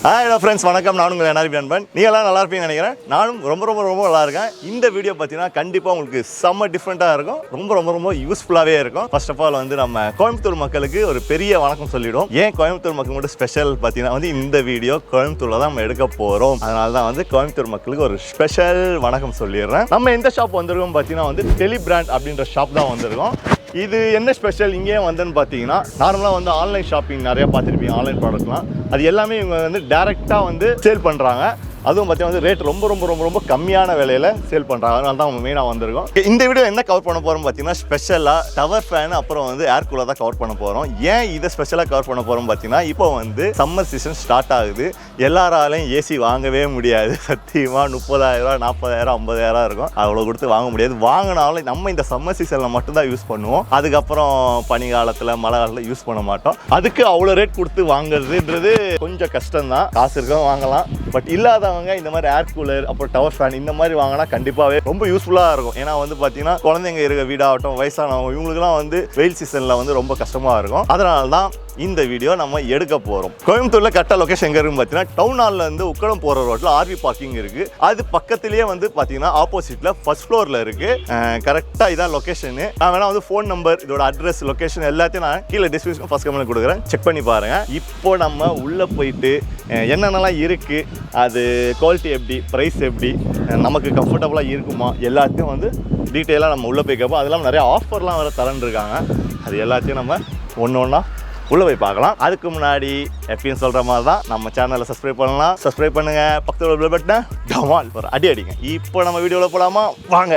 Hello friends, வணக்கம். நான் உங்கள் NRB நண்பன். நீங்களாம் நல்லா இருப்பீங்கன்னு நினைக்கிறேன். நானும் ரொம்ப நல்லா இருக்கேன். இந்த வீடியோ பார்த்தீங்கன்னா கண்டிப்பாக உங்களுக்கு செம்ம டிஃப்ரெண்ட்டாக இருக்கும். ரொம்ப யூஸ்ஃபுல்லாகவே இருக்கும். ஃபர்ஸ்ட் ஆஃப் ஆல் வந்து நம்ம கோயம்புத்தூர் மக்களுக்கு ஒரு பெரிய வணக்கம் சொல்லிவிடும். ஏன் கோயம்புத்தூர் மக்கள் மட்டும் ஸ்பெஷல் பார்த்தீங்கன்னா வந்து இந்த வீடியோ கோயம்புத்தூரில் தான் நம்ம எடுக்க போகிறோம். அதனால தான் வந்து கோயம்புத்தூர் மக்களுக்கு ஒரு ஸ்பெஷல் வணக்கம் சொல்லிடுறேன். நம்ம எந்த ஷாப் வந்திருக்கோம் பார்த்தீங்கன்னா வந்து டெலி பிராண்ட் அப்படின்ற ஷாப் தான் வந்திருக்கோம். இது என்ன ஸ்பெஷல் இங்கே வந்துன்னு பார்த்தீங்கன்னா, நார்மலாக வந்து ஆன்லைன் ஷாப்பிங் நிறையா பார்த்துருப்பீங்க. ஆன்லைன் ப்ராடக்ட்லாம் அது எல்லாமே இவங்க வந்து டைரெக்டாக வந்து சேல் பண்ணுறாங்க. அதுவும் பார்த்தீங்கன்னா வந்து ரேட் ரொம்ப கம்மியான விலையில் சேல் பண்ணுறாங்க. அதனால தான் நம்ம மெயினாக வந்திருக்கோம். இந்த வீடியோ என்ன கவர் பண்ண போகிறோம் பார்த்தீங்கன்னா, ஸ்பெஷலாக டவர் ஃபேன் அப்புறம் வந்து ஏர் கூலர் தான் கவர் பண்ண போகிறோம். ஏன் இதை ஸ்பெஷலாக கவர் பண்ண போகிறோம் பார்த்தீங்கன்னா, இப்போ வந்து சம்மர் சீசன் ஸ்டார்ட் ஆகுது. எல்லாராலையும் ஏசி வாங்கவே முடியாது. சத்தியமாக 30,000, 40,000, 50,000 இருக்கும். அவ்வளோ கொடுத்து வாங்க முடியாது. வாங்கினாலும் நம்ம இந்த சம்மர் சீசனில் மட்டும்தான் யூஸ் பண்ணுவோம். அதுக்கப்புறம் பனி காலத்தில், மழை காலத்தில் யூஸ் பண்ண மாட்டோம். அதுக்கு அவ்வளோ ரேட் கொடுத்து வாங்குறதுன்றது கொஞ்சம் கஷ்டம்தான். காசு இருக்கவங்க வாங்கலாம். பட் இல்லாதவங்க இந்த மாதிரி ஏர் கூலர் அப்புறம் டவர் ஃபேன் இந்த மாதிரி வாங்கினா கண்டிப்பாகவே ரொம்ப யூஸ்ஃபுல்லாக இருக்கும். ஏன்னா வந்து பார்த்தீங்கன்னா குழந்தைங்க இருக்க வீடாகட்டும், வயசானவங்க, இவங்களுக்குலாம் வந்து வெயில் சீசனில் வந்து ரொம்ப கஷ்டமாக இருக்கும். அதனால தான் இந்த வீடியோ நம்ம எடுக்க போகிறோம். கோயம்புத்தூரில் கரெக்டாக லொக்கேஷன் எங்கே இருக்குன்னு பார்த்தீங்கன்னா, டவுன் ஹாலில் இருந்து உக்கடம் போகிற ரோட்டில் ஆர்வி பார்க்கிங் இருக்குது. அது பக்கத்துலேயே வந்து பார்த்தீங்கன்னா ஆப்போசிட்டில் ஃபர்ஸ்ட் ஃப்ளோரில் இருக்குது. கரெக்டாக இதான் லொக்கேஷனு. நான் வேணால் வந்து ஃபோன் நம்பர், இதோட அட்ரஸ், லொக்கேஷன் எல்லாத்தையும் நான் கீழே டிஸ்கிரிப்ஷன் ஃபர்ஸ்ட் கமெண்ட்ல கொடுக்குறேன். செக் பண்ணி பாருங்கள். இப்போ நம்ம உள்ளே போயிட்டு என்னென்னலாம் இருக்குது, அது குவாலிட்டி எப்படி, ப்ரைஸ் எப்படி, நமக்கு கம்ஃபர்டபுளாக இருக்குமா, எல்லாத்தையும் வந்து டீட்டெயிலாக நம்ம உள்ளே போய் கேட்போம். அது இல்லாமல் நிறைய ஆஃபர்லாம் வேறு தரன்ருக்காங்க. அது எல்லாத்தையும் நம்ம ஒன்று ஒன்றா உள்ளே போய் பார்க்கலாம். அதுக்கு முன்னாடி எப்பயும் சொல்கிற மாதிரி தான் நம்ம சேனலை சப்ஸ்கிரைப் பண்ணலாம். சப்ஸ்கிரைப் பண்ணுங்கள். பக்கத்தில் உள்ள பட்டனை டமால் ஒரு அடி அடிங்க. இப்போ நம்ம வீடியோவில் போகலாமா? வாங்க.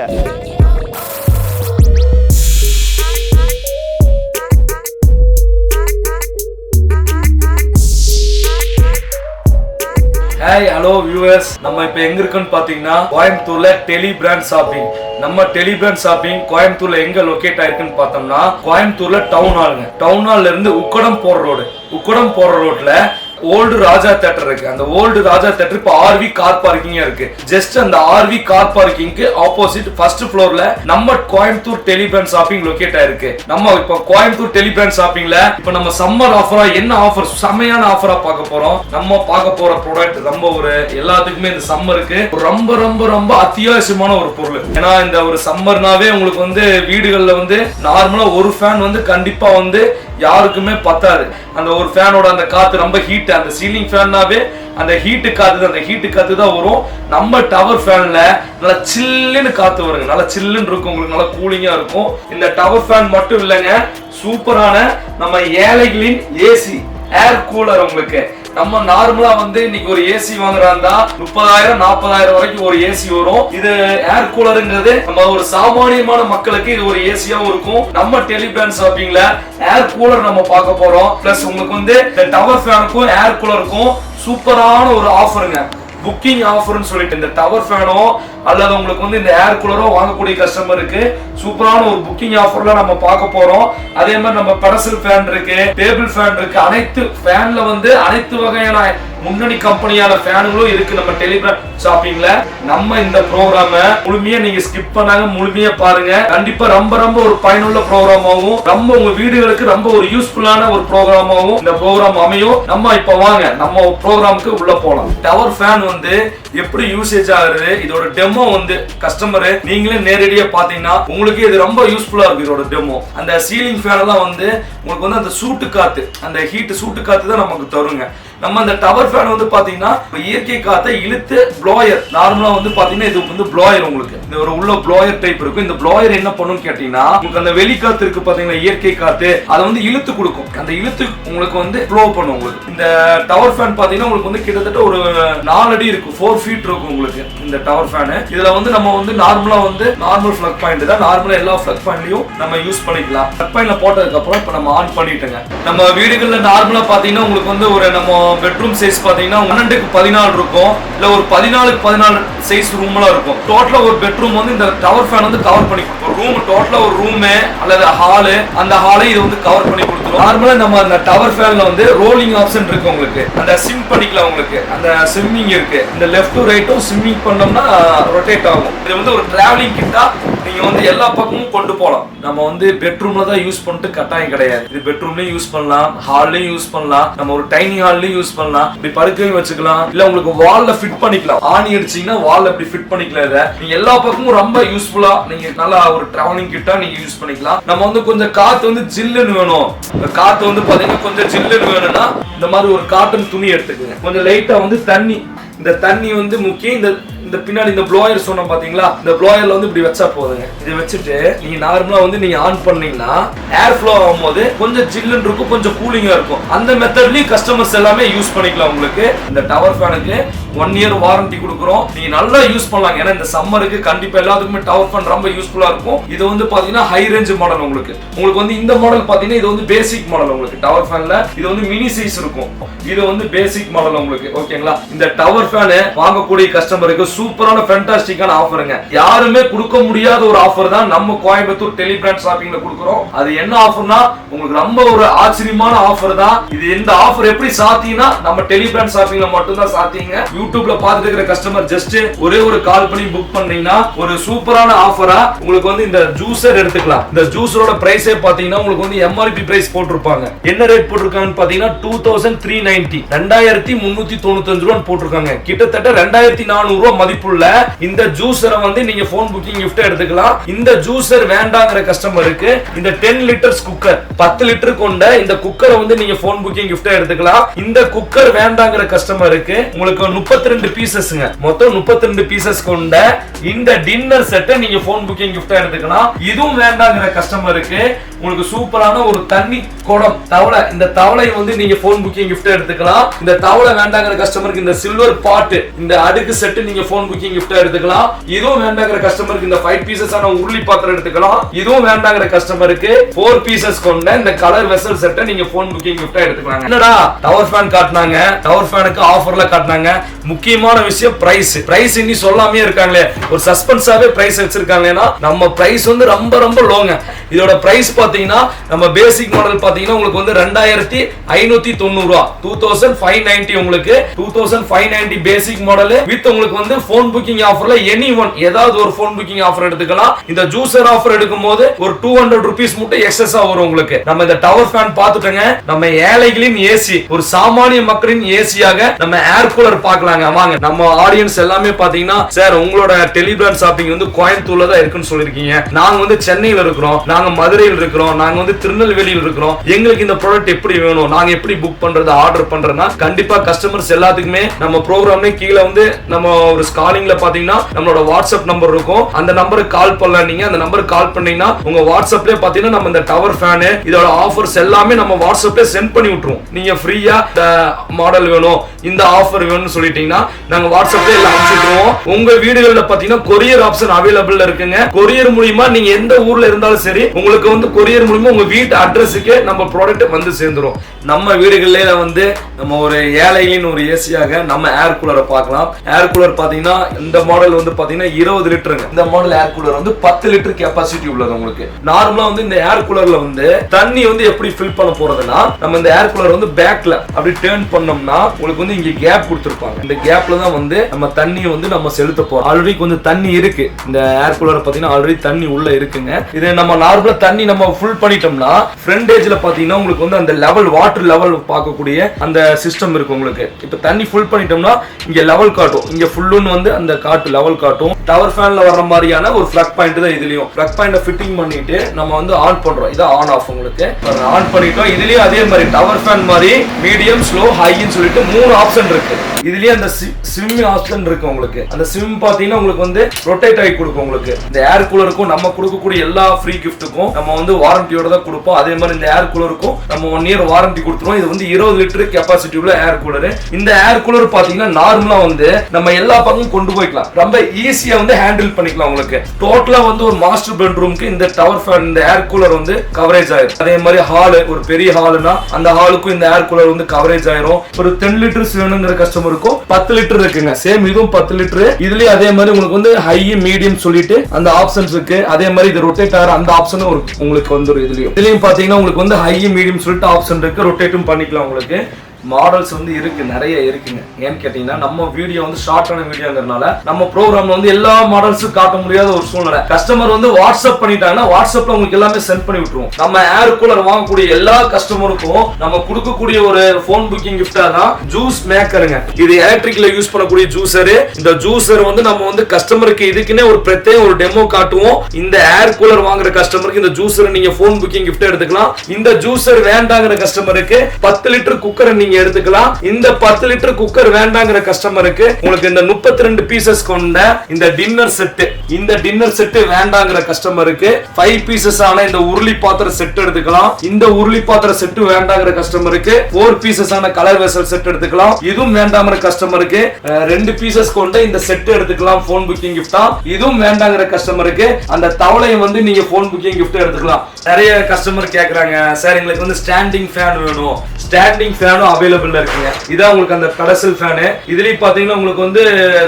Hi, hello viewers. நம்ம இப்போ எங்க இருக்குன்னு பாத்தீங்கன்னா கோயம்புத்தூர்ல டெலி பிராண்ட் ஷாப்பிங். நம்ம டெலி பிராண்ட் ஷாப்பிங் கோயம்புத்தூர்ல எங்க லொகேட் ஆயிருக்குன்னு பார்த்தோம்னா, கோயம்புத்தூர்ல டவுன் ஹாலுங்க. டவுன் ஹால்ல இருந்து உக்கடம் போற ரோட்ல ஓல்டு ராஜா தியேட்டர் இருக்கு. அந்த ஓல்டு ராஜா தியேட்டர் இப்போ ஆர்வி கார் பார்க்கிங் இருக்கு. ஜஸ்ட் அந்த ஆர்வி கார் பார்க்கிங்க்கு ஆப்போசிட் ஃபர்ஸ்ட் ஃப்ளோர்ல நம்ம கோயம்புத்தூர் டெலி பிராண்ட் ஷாப்பிங் லொகேட் ஆயிருக்கு. நம்ம இப்போ கோயம்புத்தூர் டெலி பிராண்ட் ஷாப்பிங்ல இப்போ நம்ம சம்மர் ஆஃபரா என்ன ஆஃபர், செமையான ஆஃபரா பார்க்க போறோம். நம்ம பார்க்க போற ப்ராடக்ட் ரொம்ப ஒரு எல்லாத்துக்குமே இந்த சம்மருக்கு ரொம்ப அத்தியாவசியமான ஒரு பொருள். ஏன்னா இந்த ஒரு சம்மர்னாவே உங்களுக்கு வந்து வீடுகள்ல வந்து நார்மலா ஒரு ஃபேன் வந்து கண்டிப்பா வந்து யாருக்குமே பத்தாது. அந்த ஒரு ஃபேனோட அந்த காத்து ரொம்ப ஹீட். அந்த சீலிங் ஃபேன்னாவே அந்த ஹீட்டு காத்து தான் வரும். நம்ம டவர் ஃபேன்ல நல்லா சில்லுன்னு காத்து வருங்க. நல்லா சில்லுன்னு இருக்கும், உங்களுக்கு நல்லா கூலிங்கா இருக்கும். இந்த டவர் ஃபேன் மட்டும் இல்லைங்க, சூப்பரான நம்ம ஏழைகளின் ஏசி ஏர் கூலர். உங்களுக்கு நம்ம நார்மலா வந்து இன்னைக்கு ஒரு ஏசி வாங்குறாந்தா 30,000, 40,000 வரைக்கும் ஒரு ஏசி வரும். இது ஏர் கூலருங்கிறது நம்ம ஒரு சாமானியமான மக்களுக்கு இது ஒரு ஏசியாவும் இருக்கும். நம்ம டெலி பிராண்ட் ஷாப்பிங்ல ஏர் கூலர் நம்ம பார்க்க போறோம். பிளஸ் உங்களுக்கு வந்து இந்த டவர் ஃபேனுக்கும் ஏர் கூலருக்கும் சூப்பரான ஒரு ஆஃபருங்க. புக்கிங் ஆஃபர்னு சொல்லிட்டு இந்த டவர் ஃபேனோ அல்லது உங்களுக்கு வந்து இந்த ஏர் கூலரோ வாங்கக்கூடிய கஸ்டமருக்கு சூப்பரான ஒரு புக்கிங் ஆஃபர்ல நம்ம பார்க்க போறோம். அதே மாதிரி நம்ம பெடசல் ஃபேன் இருக்கு, டேபிள் ஃபேன் இருக்கு. அனைத்து ஃபேன்ல வந்து அனைத்து வகையான முன்னணி கம்பெனியான ஃபேன்களும் இருக்கு நம்ம டெலிபிராண்ட் ஷாப்பிங்ல. நம்ம இந்த ப்ரோக்ராம முழுமையா நீங்க ஸ்கிப் பண்ணாங்க, முழுமையா பாருங்க. கண்டிப்பா ரொம்ப ஒரு பயனுள்ள ப்ரோக்ராமாவும், ரொம்ப உங்க வீடுகளுக்கு ரொம்ப ஒரு யூஸ்ஃபுல்லான ஒரு ப்ரோக்ராமாவும் இந்த ப்ரோக்ராம் அமையும். நம்ம இப்ப வாங்க நம்ம ப்ரோக்ராமுக்கு உள்ள போலாம். டவர் ஃபேன் வந்து எப்படி யூசேஜ் ஆகுது, இதோட டெமோ வந்து கஸ்டமர் நீங்களே நேரடியா பாத்தீங்கன்னா உங்களுக்கு இது ரொம்ப யூஸ்ஃபுல்லா இருக்கு. இதோட டெமோ அந்த சீலிங் ஃபேன் எல்லாம் வந்து உங்களுக்கு வந்து அந்த சூட்டு காத்து, அந்த ஹீட் சூட்டு காத்து தான் நமக்கு தருங்க. நம்ம அந்த டவர் ஃபேன் வந்து பாத்தீங்கன்னா இயற்கை காத்தை இழுத்து ப்ளோயர், நார்மலா வந்து பாத்தீங்கன்னா இது வந்து ப்ளோயர், உங்களுக்கு இந்த ஒரு உள்ள ப்ளோயர் டைப் இருக்கும். இந்த ப்ளோயர் என்ன பண்ணும் கேட்டீங்கன்னா, உங்களுக்கு அந்த வெளி காத்து இருக்கு பாத்தீங்கன்னா இயற்கை காத்து, அதை வந்து இழுத்து கொடுக்கும். அந்த இழுத்து உங்களுக்கு வந்து ப்ளோ பண்ணும். உங்களுக்கு இந்த டவர் ஃபேன் பாத்தீங்கன்னா உங்களுக்கு வந்து கிட்டத்தட்ட ஒரு 4 அடி இருக்கும், 4 feet இருக்கும் உங்களுக்கு இந்த டவர் ஃபேன். இதுல வந்து நம்ம வந்து நார்மலா வந்து நார்மல் பிளக் பாயிண்ட் தான், நார்மலா எல்லா பிளக் பாயிண்ட்லயும் நம்ம யூஸ் பண்ணிக்கலாம். பிளக் பாயிண்ட்ல போட்டதுக்கு அப்புறம் இப்ப நம்ம ஆன் பண்ணிட்டோங்க. நம்ம வீடுகள்ல நார்மலா பாத்தீங்கன்னா உங்களுக்கு வந்து ஒரு நம்ம பெட்ரூம் சைஸ் பாத்தீங்கன்னா 12x14 இருக்கும், இல்ல ஒரு 14x14 சைஸ் ரூம்லாம் இருக்கும். டோட்டலா ஒரு பெட்ரூம் வந்து இந்த டவர் ஃபேன் வந்து கவர் பண்ணி கொடுக்கும். ரூம் டோட்டலா ஒரு ரூம் அல்லது ஹால், அந்த ஹாலை இது வந்து கவர் பண்ணி கொடுத்துரும். நார்மலா நம்ம அந்த டவர் ஃபேன்ல வந்து ரோலிங் ஆப்ஷன் இருக்கு. உங்களுக்கு அந்த சிம் பண்ணிக்கலாம், உங்களுக்கு அந்த சிம்மிங் இருக்கு. இந்த லெஃப்ட் டு ரைட்டும் சிம்மிங் பண்ணோம்னா ரொட்டேட் ஆகும். இது வந்து ஒரு டிராவலிங் கிட்டா நீங்க வந்து எல்லா பக்கமும் கொண்டு போகலாம். நம்ம வந்து பெட்ரூம்ல தான் யூஸ் பண்ணிட்டு கட்டாயம் கிடையாது. இது பெட்ரூம்லயும் யூஸ் பண்ணலாம், ஹால்லயும் யூஸ் பண்ணலாம், நம்ம ஒரு டைனிங் ஹால்லயும் யூஸ் பண்ணலாம், இப்படி படுக்கையும் வச்சுக்கலாம், இல்ல உங்களுக்கு வால்ல ஃபிட் பண்ணிக்கலாம். ஆணி அடிச்சீங்கன்னா வால்ல இப்படி ஃபிட் பண்ணிக்கலாம். இதை நீங்க எல்லா பக்கமும் ரொம்ப யூஸ்ஃபுல்லா நீங்க நல்லா ஒரு டிராவலிங் கிட்டா நீங்க யூஸ் பண்ணிக்கலாம். நம்ம வந்து கொஞ்சம் காத்து வந்து ஜில்லுன்னு வேணும், காத்து வந்து பாத்தீங்கன்னா கொஞ்சம் ஜில்லுன்னு வேணும்னா இந்த மாதிரி ஒரு காட்டன் துணி எடுத்துக்கோங்க. கொஞ்சம் லைட்டா வந்து தண்ணி, இந்த தண்ணி வந்து முக்கியம். இந்த பின்னாடி இந்த ப்ளோயர் சொன்னோம் பாத்தீங்களா, இந்த ப்ளோயர்ல வந்து இப்படி வச்சா போதுங்க. இதை வச்சுட்டு நீங்க நார்மலா வந்து நீங்க ஆன் பண்ணீங்கன்னா ஏர் ஃப்ளோ ஆகும்போது கொஞ்சம் ஜில்லுன்னு இருக்கும், கொஞ்சம் கூலிங்கா இருக்கும். அந்த மெத்தட்லயும் கஸ்டமர்ஸ் எல்லாமே யூஸ் பண்ணிக்கலாம். உங்களுக்கு இந்த டவர் ஃபேனுக்கு 1 இயர் வாரண்டி கொடுக்குறோம். நீங்க நல்லா யூஸ் பண்ணலாம். ஏன்னா இந்த சம்மருக்கு கண்டிப்பா எல்லாத்துக்குமே டவர் ஃபேன் ரொம்ப யூஸ்ஃபுல்லா இருக்கும். இது வந்து பாத்தீங்கன்னா ஹை ரேஞ்ச் மாடல். உங்களுக்கு வந்து இந்த மாடல் பாத்தீங்கன்னா இது வந்து பேசிக் மாடல். உங்களுக்கு டவர் ஃபேன்ல இது வந்து மினி சைஸ் இருக்கும், இது வந்து பேசிக் மாடல் உங்களுக்கு. ஓகேங்களா? இந்த டவர் ஃபேன் வாங்கக்கூடிய கஸ்டமருக்கு சூப்பரான ஃபேண்டாஸ்டிக்கான ஆஃபருங்க. யாருமே கொடுக்க முடியாத ஒரு ஆஃபர் தான் நம்ம கோயம்புத்தூர் டெலி பிராண்ட் ஷாப்பிங்ல கொடுக்குறோம். அது என்ன ஆஃபர்னா உங்களுக்கு ரொம்ப ஒரு ஆச்சரியமான ஆஃபர் தான் இது. இந்த ஆஃபர் எப்படி சாத்தியம்னா நம்ம டெலி பிராண்ட் ஷாப்பிங்ல மட்டும் தான் சாத்தியங்க. யூடியூப்ல பார்த்துட்டு இருக்கிற கஸ்டமர் ஜஸ்ட் ஒரே ஒரு கால் பண்ணி புக் பண்ணீங்கன்னா ஒரு சூப்பரான ஆஃபரா உங்களுக்கு வந்து இந்த ஜூஸர் எடுத்துக்கலாம். இந்த ஜூஸரோட பிரைஸே பாத்தீங்கன்னா உங்களுக்கு வந்து எம்ஆர்பி பிரைஸ் போட்டிருப்பாங்க. என்ன ரேட் போட்டிருக்காங்கன்னு பாத்தீங்கன்னா 2390 2395 ரூபாய் போட்டிருக்காங்க. கிட்டத்தட்ட 2400 ரூபாய் மதிப்புள்ள இந்த ஜூஸரை வந்து நீங்க போன் புக்கிங் கிஃப்ட் எடுத்துக்கலாம். இந்த ஜூஸர் வேண்டாங்கிற கஸ்டமருக்கு இந்த 10 லிட்டர்ஸ் குக்கர் 10 லிட்டர் கொண்ட இந்த குக்கரை வந்து நீங்க போன் புக்கிங் கிஃப்ட் எடுத்துக்கலாம். இந்த குக்கர் வேண்டாங்கிற கஸ்டமருக்கு உங்களுக்கு 32 பீசஸ்ங்க, மொத்தம் 32 பீசஸ் கொண்ட இந்த டின்னர் செட்டை நீங்க போன் புக்கிங் கிஃப்ட் எடுத்துக்கலாம். இதுவும் வேண்டாங்கிற கஸ்டமருக்கு உங்களுக்கு சூப்பரான ஒரு தண்ணி குடம் தவளை, இந்த தவளை வந்து நீங்க போன் புக்கிங் கிஃப்ட் எடுத்துக்கலாம். இந்த தவளை வேண்டாங்கிற கஸ்டமருக்கு இந்த சில்வர் பாட், இந்த அடுக்கு செட் நீங்க போன் புக்கிங் கிஃப்ட் எடுத்துக்கலாம். இதுவும் வேண்டாங்கிற கஸ்டமருக்கு இந்த 5 பீசஸ் ஆன உருளி பாத்திரம் எடுத்துக்கலாம். இதுவும் வேண்டாங்கிற கஸ்டமருக்கு 4 பீசஸ் கொண்ட இந்த கலர் வெசல் செட்டை நீங்க போன் புக்கிங் கிஃப்ட் எடுத்துக்கலாம். என்னடா டவர் ஃபேன் காட்டினாங்க, டவர் ஃபேனுக்கு ஆஃபர்ல காட்டினாங்க. முக்கியமான விஷயம் பிரைஸ் இன்னி சொல்லாமே இருக்காங்களே, ஒரு சஸ்பென்ஸாவே பிரைஸ் வச்சிருக்காங்கன்னா நம்ம பிரைஸ் வந்து ரொம்ப ரொம்ப லோங்க. இதோட பிரைஸ் பாத்தீங்கன்னா நம்ம பேசிக் மாடல் பாத்தீங்கன்னா உங்களுக்கு வந்து 2590 ரூபாய், 2590 உங்களுக்கு 2590 பேசிக் மாடல் வித் உங்களுக்கு வந்து போன் புக்கிங் ஆஃபர்ல எனி ஒன் ஏதாவது ஒரு போன் புக்கிங் ஆஃபர் எடுத்துக்கலாம். இந்த ஜூஸர் ஆஃபர் எடுக்கும்போது ஒரு 200 ரூபீஸ் மட்டும் எக்ஸஸா வரும் உங்களுக்கு. நம்ம இந்த டவர் ஃபேன் பார்த்துட்டோங்க. நம்ம ஏழைகளின் ஏசி, ஒரு சாமானிய மக்களின் ஏசியாக நம்ம ஏர் கூலர் பார்க்கலாங்க. வாங்க, நம்ம ஆடியன்ஸ் எல்லாமே பாத்தீங்கன்னா சார் உங்களோட டெலி பிராண்ட் ஷாப்பிங் வந்து கோயம்புத்தூர்ல தான் இருக்குன்னு சொல்லிருக்கீங்க. நாங்க வந்து சென்னையில இருக்கிறோம், நாங்க மதுரையில் இருக்கிறோம், நாங்க வந்து திருநெல்வேலியில் இருக்கிறோம். எங்களுக்கு இந்த ப்ராடக்ட் எப்படி வேணும், நாங்க எப்படி புக் பண்றது, ஆர்டர் பண்றதுனா கண்டிப்பா கஸ்டமர்ஸ் எல்லாத்துக்குமே நம்ம ப்ரோக்ராம்ல கீழே வந்து நம்ம ஒரு ஸ்காலிங்ல பாத்தீங்கன்னா நம்மளோட வாட்ஸ்அப் நம்பர் இருக்கும். அந்த நம்பருக்கு கால் பண்ணலாம். நீங்க அந்த நம்பருக்கு கால் பண்ணீங்கன்னா உங்க வாட்ஸ்அப்ல பாத்தீங்கன்னா நம்ம இந்த டவர் ஃபேன் இதோட ஆஃபர்ஸ் எல்லாமே நம்ம வாட்ஸ்அப்ல சென்ட் பண்ணி விட்டுருவோம். நீங்க ஃப்ரீயா இந்த மாடல் வேணும், இந்த ஆஃபர் வேணும்னு சொல்லிட்டீங்கன்னா நாங்க வாட்ஸ்அப்ல எல்லாம் அனுப்பிச்சிடுவோம். உங்க வீடுகள்ல பாத்தீங்கன்னா கொரியர் ஆப்ஷன் அவைலபிள் இருக்குங்க. கொரியர் மூலமா நீங்க எந்த ஊர்ல இருந்தாலும் சரி உங்களுக்கு வந்து கொரியர் மூலமா உங்க வீட்டு அட்ரஸுக்கு நம்ம ப்ராடக்ட் வந்து சேர்ந்துரும். நம்ம வீடுகள்ல வந்து நம்ம ஒரு ஏழைகளின் ஒரு ஏசியாக நம்ம ஏர் கூலரை பார்க்கலாம். ஏர் கூலர் பாத்தீங்கன்னா இந்த மாடல் வந்து பாத்தீங்கன்னா 20 லிட்டருங்க. இந்த மாடல் ஏர் கூலர் வந்து 10 லிட்டர் கெபாசிட்டி உள்ளது உங்களுக்கு. நார்மலா வந்து இந்த ஏர் கூலர்ல வந்து தண்ணி வந்து எப்படி ஃபில் பண்ண போறதுன்னா நம்ம இந்த ஏர் கூலர் வந்து பேக்ல அப்படி டர்ன் பண்ணோம்னா உங்களுக்கு வந்து இங்க கேப் கொடுத்திருப்பாங்க. இந்த கேப்ல தான் வந்து நம்ம தண்ணி வந்து நம்ம செலுத்த போறோம். ஆல்ரெடி கொஞ்சம் தண்ணி இருக்கு. இந்த ஏர் கூலர் பாத்தீங்கன்னா ஆல்ரெடி தண்ணி உள்ள இருக்குங்க. இது நம்ம நார்மலா தண்ணி நம்ம ஃபுல் பண்ணிட்டோம்னா ஃப்ரண்ட் ஏஜ்ல பாத்தீங்கன்னா உங்களுக்கு வந்து அந்த லெவல் வாட்டர் லெவல் பார்க்கக்கூடிய அந்த சிஸ்டம் இருக்கு உங்களுக்கு. இப்ப தண்ணி ஃபுல் பண்ணிட்டோம்னா இங்க லெவல் காட்டும், இங்க ஃபுல்லுன்னு வந்து அந்த காட்டு லெவல் காட்டும். டவர் ஃபேன்ல வர்ற மாதிரியான ஒரு பிளக் பாயிண்ட் தான் இதுலயும். பிளக் பாயிண்ட ஃபிட்டிங் பண்ணிட்டு நம்ம வந்து ஆன் பண்றோம். இது ஆன் ஆஃப் உங்களுக்கு ஆன் பண்ணிட்டோம். இதுலயும் அதே மாதிரி டவர் ஃபேன் மாதிரி மீடியம், ஸ்லோ, ஹைன்னு சொல்லிட்டு 3 ஆப்ஷன் இருக்கு. இதுலயே அந்த ஸ்விம் ஆப்ஷன் இருக்கு உங்களுக்கு. அந்த ஸ்விம் பாத்தீங்கன்னா உங்களுக்கு வந்து ரொட்டேட் ஆகி கொடுக்கும் உங்களுக்கு. இந்த ஏர் கூலருக்கும் நம்ம கொடுக்கக்கூடிய எல்லா ஃப்ரீ கிஃப்ட்டுக்கும் நம்ம வந்து வாரண்டியோட தான் கொடுப்போம். அதே மாதிரி இந்த ஏர் கூலருக்கும் நம்ம 1 இயர் வாரண்டி கொடுத்துருவோம். இது வந்து 20 லிட்டர் கெபாசிட்டி உள்ள ஏர் கூலர். இந்த ஏர் கூலர் பாத்தீங்கன்னா நார்மலா வந்து நம்ம எல்லா பக்கமும் கொண்டு போய்க்கலாம், ரொம்ப ஈஸியா வந்து ஹேண்டில் பண்ணிக்கலாம் உங்களுக்கு. டோட்டலா வந்து ஒரு மாஸ்டர் பெட்ரூம்க்கு இந்த டவர் ஃபேன் இந்த ஏர் கூலர் வந்து கவரேஜ் ஆயிரும். அதே மாதிரி ஹால், ஒரு பெரிய ஹால்னா அந்த ஹாலுக்கும் இந்த ஏர் கூலர் வந்து கவரேஜ் ஆயிரும். ஒரு 10 லிட்டர்ஸ் வேணுங்கிற கஸ்டமருக்கும் 10 லிட்டர் இருக்குங்க. சேம் இதுவும் 10 லிட்டர். இதுலயே அதே மாதிரி உங்களுக்கு வந்து ஹை, மீடியம் சொல்லிட்டு அந்த ஆப்ஷன்ஸ் இருக்கு. அதே மாதிரி இது ரொட்டேட் ஆகிற அந்த ஆப்ஷனும் உங்களுக்கு வந்துடும். இதுலயும் பாத்தீங்கன்னா உங்களுக்கு வந்து ஹை, மீடியம் சொல்லிட்டு ஆப்ஷன் இருக்கு. ரொட்டேட்டும் பண்ணிக்கலாம் உங்களுக்கு. மாடல்ஸ் வந்து இருக்கு, நிறைய இருக்குங்க. ஏன்னு கேட்டீங்கன்னா நம்ம வீடியோ வந்து ஷார்ட்டான வீடியோங்கிறதுனால நம்ம ப்ரோக்ராம்ல வந்து எல்லா மாடல்ஸும் காட்ட முடியாத ஒரு சூழ்நிலை. கஸ்டமர் வந்து வாட்ஸ்அப் பண்ணிட்டாங்கன்னா வாட்ஸ்அப்ல உங்களுக்கு எல்லாமே சென்ட் பண்ணி விட்டுருவோம். நம்ம ஏர் கூலர் வாங்கக்கூடிய எல்லா கஸ்டமருக்கும் நம்ம கொடுக்கக்கூடிய ஒரு போன் புக்கிங் கிஃப்டா தான் ஜூஸ் மேக்கருங்க. இது எலக்ட்ரிக்ல யூஸ் பண்ணக்கூடிய ஜூசர். இந்த ஜூசர் வந்து நம்ம வந்து கஸ்டமருக்கு இதுக்குன்னே ஒரு பிரத்யேக ஒரு டெமோ காட்டுவோம். இந்த ஏர் கூலர் வாங்குற கஸ்டமருக்கு இந்த ஜூசர் நீங்க போன் புக்கிங் கிஃப்ட் எடுத்துக்கலாம். இந்த ஜூசர் வேண்டாங்கிற கஸ்டமருக்கு 10 லிட்டர் குக்கர் நீங்க எடுத்துக்கலாம். இந்த 10 லிட்டர் குக்கர் வேண்டாங்கிற கஸ்டமருக்கு உங்களுக்கு இந்த 32 பீசஸ் கொண்ட இந்த டின்னர் செட், இந்த டின்னர் செட் வேண்டாங்கிற கஸ்டமருக்கு 5 பீசஸ் ஆன இந்த உருளி பாத்திர செட் எடுத்துக்கலாம். இந்த உருளி பாத்திர செட் வேண்டாங்கிற கஸ்டமருக்கு 4 பீசஸ் ஆன கலர் வெசல் செட் எடுத்துக்கலாம். இதுவும் வேண்டாங்கிற கஸ்டமருக்கு 2 பீசஸ் கொண்ட இந்த செட் எடுத்துக்கலாம் போன் புக்கிங் கிஃப்டா. இதுவும் வேண்டாங்கிற கஸ்டமருக்கு அந்த தவளையை வந்து நீங்க போன் புக்கிங் கிஃப்ட் எடுத்துக்கலாம். நிறைய கஸ்டமர் கேக்குறாங்க, சார் எங்களுக்கு வந்து ஸ்டாண்டிங் ஃபேன் வேணும். ஸ்டாண்டிங் ஃபேனும் அவைலபிள் இருக்குங்க. இதான் உங்களுக்கு அந்த பெடசல் ஃபேன். இதுலயும் பாத்தீங்கன்னா உங்களுக்கு வந்து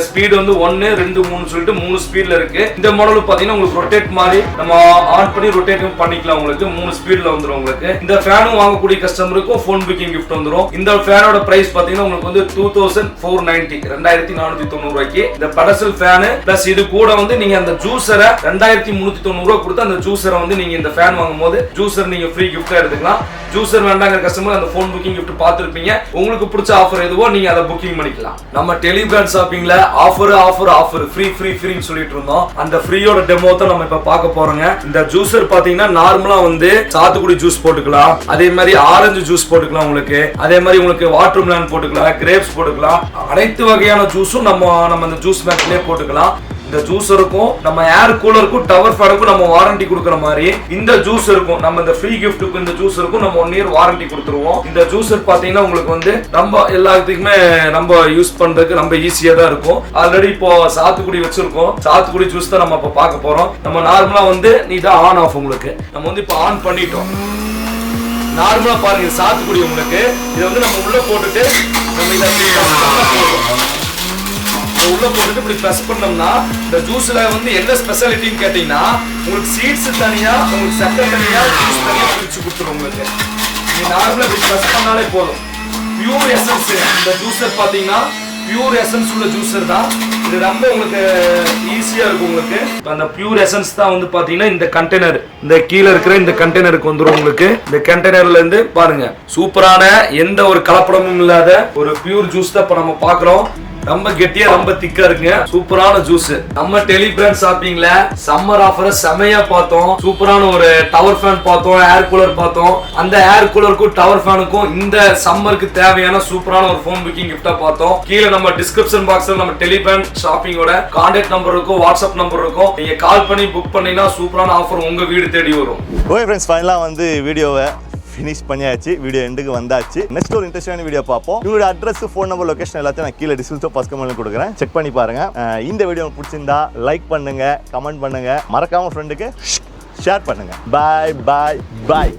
ஸ்பீட் வந்து 1 2 3 சொல்லிட்டு 3 ஸ்பீட்ல இருக்கு. இந்த மாடல் பாத்தீங்கன்னா உங்களுக்கு ரொட்டேட் மாதிரி நம்ம ஆன் பண்ணி ரொட்டேட் பண்ணிக்கலாம். உங்களுக்கு 3 ஸ்பீட்ல வந்துரும். உங்களுக்கு இந்த ஃபேனும் வாங்கக்கூடிய கஸ்டமருக்கும் போன் புக்கிங் கிஃப்ட் வந்துரும். இந்த ஃபேனோட பிரைஸ் பாத்தீங்கன்னா உங்களுக்கு வந்து 2490 2490 ரூபாய்க்கு இந்த பெடசல் ஃபேன் பிளஸ் இது கூட வந்து நீங்க அந்த ஜூசரை 2390 ரூபாய் கொடுத்து அந்த ஜூசரை வந்து நீங்க இந்த ஃபேன் வாங்கும்போது ஜூசர் நீங்க ஃப்ரீ கிஃப்டா எடுத்துக்கலாம். ஜூசர் வேண்டாங்கிற கஸ்டமர் அந்த போன் புக்கிங் கிஃப்ட் பார்த்திருப்பீங்க. உங்களுக்கு பிடிச்ச ஆஃபர் எதுவோ நீங்க அதை புக்கிங் பண்ணிக்கலாம். நம்ம டெலி பிராண்ட் ஷாப்பிங்ல offer offer offer free free ஃப்ரீன்னு சொல்லிட்டு இருந்தோம். அந்த ஃப்ரீயோட டெமோ தான் நம்ம இப்ப பார்க்க போறோங்க. இந்த ஜூசர் பாத்தீங்கன்னா நார்மலா வந்து சாத்துக்குடி ஜூஸ் போட்டுக்கலாம், அதே மாதிரி ஆரஞ்சு ஜூஸ் போட்டுக்கலாம், உங்களுக்கு அதே மாதிரி உங்களுக்கு வாட்டர் மெலன் போட்டுக்கலாம், கிரேப்ஸ் போட்டுக்கலாம். அனைத்து வகையான ஜூஸும் நம்ம அந்த ஜூஸ் பேக்லயே போட்டுக்கலாம். இந்த ஜூஸருக்கும் நம்ம ஏர் கூலருக்கும் டவர் ஃபேனுக்கும் நம்ம வாரண்டி கொடுக்குற மாதிரி இந்த ஜூஸருக்கும் நம்ம இந்த ஃப்ரீ கிஃப்ட்டுக்கும் இந்த ஜூஸருக்கும் நம்ம 1 இயர் வாரண்டி கொடுத்துருவோம். இந்த ஜூஸர் பாத்தீங்கன்னா உங்களுக்கு வந்து நம்ம எல்லாத்துக்குமே நம்ம யூஸ் பண்றதுக்கு ரொம்ப ஈஸியா தான் இருக்கும். ஆல்ரெடி இப்போ சாத்துக்குடி வச்சிருக்கோம். சாத்துக்குடி ஜூஸ் தான் நம்ம இப்ப பார்க்க போறோம். நம்ம நார்மலா வந்து இதான் ஆன் ஆஃப். உங்களுக்கு நம்ம வந்து இப்போ ஆன் பண்ணிட்டோம். நார்மலா பாருங்க சாத்துக்குடி உங்களுக்கு இதை வந்து நம்ம உள்ள போட்டுட்டு நம்ம இதை உள்ள போட்டுட்டு இப்படி பிரஸ் பண்ணோம்னா இந்த ஜூஸ்ல வந்து என்ன ஸ்பெஷாலிட்டின்னு கேட்டீங்கன்னா உங்களுக்கு சீட்ஸ் தனியா, உங்களுக்கு சக்கரை தனியா, ஜூஸ் தனியா பிரிச்சு கொடுத்துரும். உங்களுக்கு நீங்க நார்மலா இப்படி பிரஸ் பண்ணாலே போதும். பியூர் எசன்ஸ் இந்த ஜூஸர் பாத்தீங்கன்னா பியூர் எசன்ஸ் உள்ள ஜூஸர் தான். இது ரொம்ப உங்களுக்கு ஈஸியா இருக்கும். உங்களுக்கு அந்த பியூர் எசன்ஸ் தான் வந்து பாத்தீங்கன்னா இந்த கண்டெய்னர், இந்த கீழே இருக்கிற இந்த கண்டெய்னருக்கு வந்துடும். உங்களுக்கு இந்த கண்டெய்னர்ல இருந்து பாருங்க சூப்பரான எந்த ஒரு கலப்படமும் இல்லாத ஒரு பியூர் ஜூஸ் தான் இப்ப நம்ம பாக்குறோம். ரொம்ப கெட்டியா ரொம்ப திக்கா இருக்குங்க. சூப்பரான ஜூஸ். நம்ம டெலி பிராண்ட் ஷாப்பிங்ல சம்மர் ஆஃபர் செமையா பார்த்தோம். சூப்பரான ஒரு டவர் ஃபேன் பார்த்தோம், ஏர் கூலர் பார்த்தோம். அந்த ஏர் கூலருக்கும் டவர் ஃபேனுக்கும் இந்த சம்மருக்கு தேவையான சூப்பரான ஒரு போன் புக்கிங் கிஃப்டா பார்த்தோம். கீழே நம்ம டிஸ்கிரிப்ஷன் பாக்ஸ்ல நம்ம டெலி பிராண்ட் ஷாப்பிங்கோட கான்டாக்ட் நம்பர் இருக்கும், வாட்ஸ்அப் நம்பர் இருக்கும். நீங்க கால் பண்ணி புக் பண்ணீங்கன்னா சூப்பரான ஆஃபர் உங்க வீடு தேடி வரும். ஓகே ஃப்ரெண்ட்ஸ், ஃபைனலா வந்து வீடியோவை ஃபினிஷ் பண்ணியாச்சு. வீடியோ எண்டுக்கு வந்தாச்சு. நெக்ஸ்ட் ஒரு இன்ட்ரெஸ்டான வீடியோ பார்ப்போம். உங்களோட அட்ரஸ், ஃபோன் நம்பர், லொகேஷன் எல்லாத்தையும் நான் கீழே டிஸ்கிரிப்ஷன் ஃபர்ஸ்ட் கமெண்ட்ல கொடுக்குறேன். செக் பண்ணி பாருங்க. இந்த வீடியோ பிடிச்சிருந்தா லைக் பண்ணுங்க, கமெண்ட் பண்ணுங்க, மறக்காம ஃப்ரெண்டுக்கு ஷேர் பண்ணுங்க. பாய் பாய் பாய்.